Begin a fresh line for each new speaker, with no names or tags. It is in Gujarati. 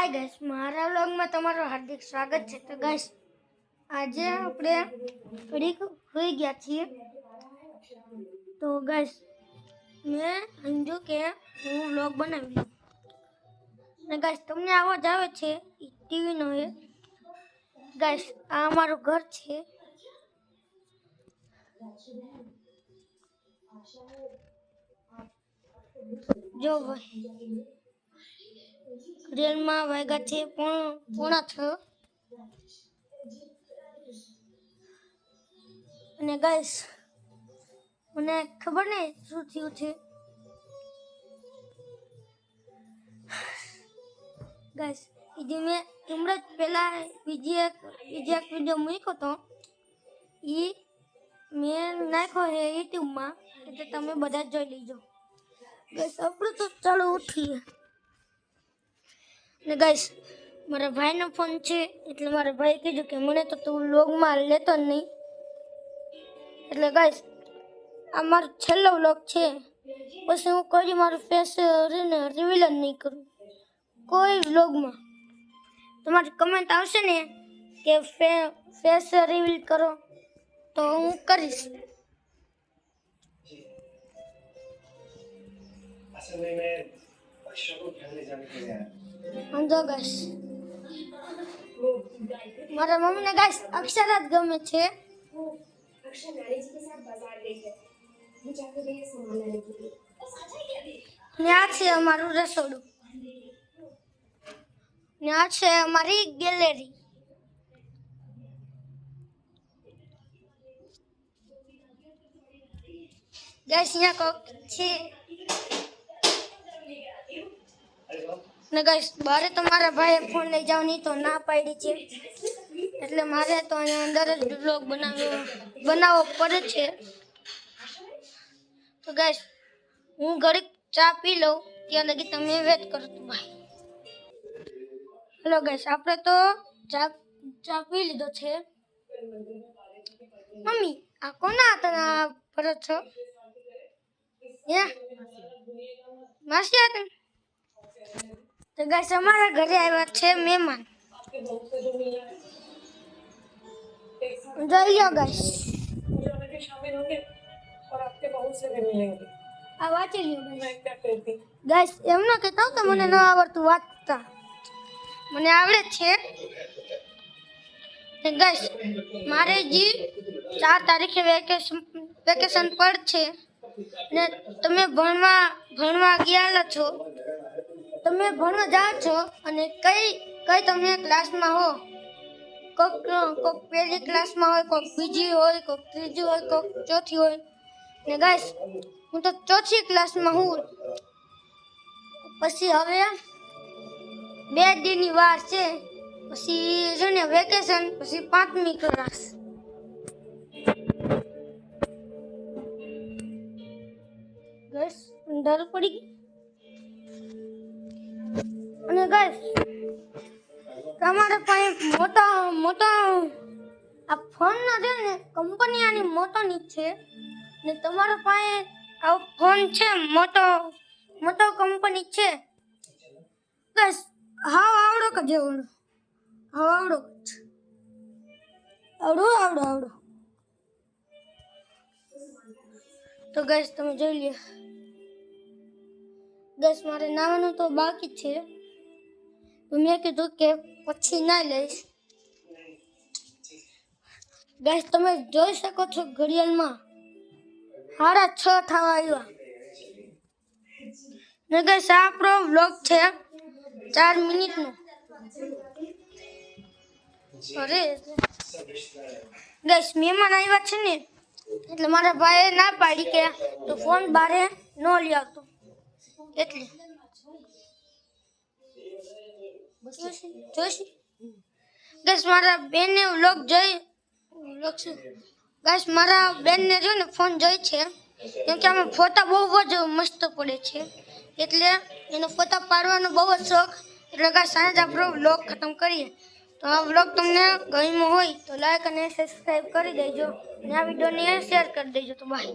હાય ગાઈસ, મારા વ્લોગમાં તમારું હાર્દિક સ્વાગત છે। તો ગાઈસ, આજે આપણે ઘડીક હોઈ ગયા છીએ। તો ગાઈસ, મેં સમજ્યું કે હું વ્લોગ બનાવી લઉં। ને ગાઈસ, તમને અવાજ આવે છે એ ટીવીનો છે। ગાઈસ, આ અમારું ઘર છે। જો ભાઈ, રેલમાં વાગ્યા છે પોણા 6। અને ગાઈસ, મને ખબર નહીં શું થયું છે। ગાઈસ, જે મેં હમણાં જ પહેલા બીજી એક વિડીયો મૂક્યો હતો, એ મેં નાખ્યો છે યુટ્યુબમાં, એટલે તમે બધા જોઈ લેજો। ગાઈસ, આપણે તો ચાલો ઉઠીએ। ને ગાઈસ, મારા ભાઈનો ફોન છે, એટલે મારા ભાઈ કીધું કે મને તો તું વ્લોગમાં લેતો જ નહીં। એટલે ગાઈસ, આ મારો છેલ્લો વ્લોગ છે। પછી હું કોઈ મારું ફેસ રિવીલ જ નહીં કરું કોઈ વ્લોગમાં। તમારી કમેન્ટ આવશે ને કે ફેસ રિવીલ કરો, તો હું કરીશ। સમજો ગાઈસ, મારા મમ્મીને ગાઈસ અક્ષરા જ ગમે છે। ને આ છે અમારું રસોડું, ને આ છે અમારી ગેલેરી। ગાઈસ, અહીંયા કોક છે। ને ગાઈસ, બારે તો મારા ભાઈએ ફોન લઈ જવાની તો ના પાડી છે, એટલે મારે તો અહીંયા અંદર જ વ્લોગ બનાવવો પડે છે। તો ગાઈસ, હું ઘડીક ચા પી લઉં, ત્યાં લગી તમે વેટ કરો તો ભાઈ। હેલો ગાઈસ, આપણે તો ચા પી લીધો છે। મમ્મી, આ કોના હાથના ભરો છો? માસી હાથે? તો ગાઈસ, અમારા ઘરે આવ્યા છે મહેમાન। જોઈ લો ગાઈસ, આ વાંચી લ્યો ગાઈસ। એમ ન કહેતા કે મને ન આવડતું વાંચતા, મને આવડે છે। ગાઈસ, મારે જે 4 તારીખે વેકેશન પડશે, ને તમે ભણવા ગયા છો, તમે ભણવા જાઓ છો, અને કઈ તમે ક્લાસમાં હો, કોક પહેલી ક્લાસમાં હોય, કોક બીજી હોય, કોક ત્રીજી હોય, કોક ચોથી હોય। ને ગાઈસ, હું તો 4થી ક્લાસમાં હું। પછી હવે 2 દિનની વાર છે, પછી છે ને વેકેશન, પછી 5મી ક્લાસ। ગાઈસ, ડર પડી ગઈ। અને ગાઈસ, તમારા પાસે મોટો આ ફોન નો છે ને, કંપની આની મોટોની છે, ને તમારા પાસે આ ફોન છે મોટો કંપની છે। ગાઈસ, હાવ આવડો કે જેવડો આવડો। તો ગાઈસ, તમે જોઈ લ્યો। ગાઈસ, મારે નાવાનું તો બાકી છે, મેં કીધું કે પછી ના લઈશ। ગાઈસ, તમે જોઈ શકો છો ઘડિયાળમાં 6:30 થવા આવ્યા। ને ગાઈસ, આ આપણો વ્લોગ છે 4 મિનિટનો। અરે ગાઈસ, મહેમાન આવ્યા છે ને, એટલે મારા ભાઈએ ના પાડી કે તો ફોન બારે ન લઈ આવતો, એટલે જોઈશ। ગાઈસ, મારા બેનને વ્લોગ ગાઈસ, મારા બેનને જો ને ફોન જોઈ છે, કેમ કે આમાં ફોટા બહુ જ મસ્ત પડે છે, એટલે એને ફોટા પાડવાનો બહુ જ શોખ। એટલે ગાઈસ, સાંજે આપણો વ્લોગ ખતમ કરીએ। તો આ વ્લોગ તમને ગમ્યો હોય તો લાઈક અને સબસ્ક્રાઈબ કરી દેજો, અને આ વિડીયોને શેર કરી દેજો। તો બાય।